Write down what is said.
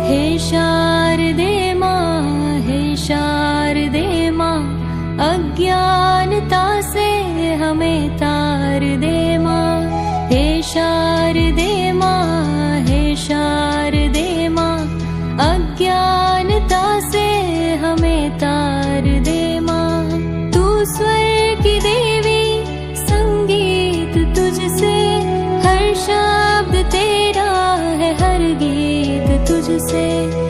हे शारदे माँ, हे शारदे माँ, अज्ञानता से हमें तार दे माँ। हे शारदे माँ, हे शारदे माँ, अज्ञानता से हमें तार दे माँ। तू स्वर की देवी, संगीत तुझसे, हर शब्द तेरा है, हर गीत तुझसे।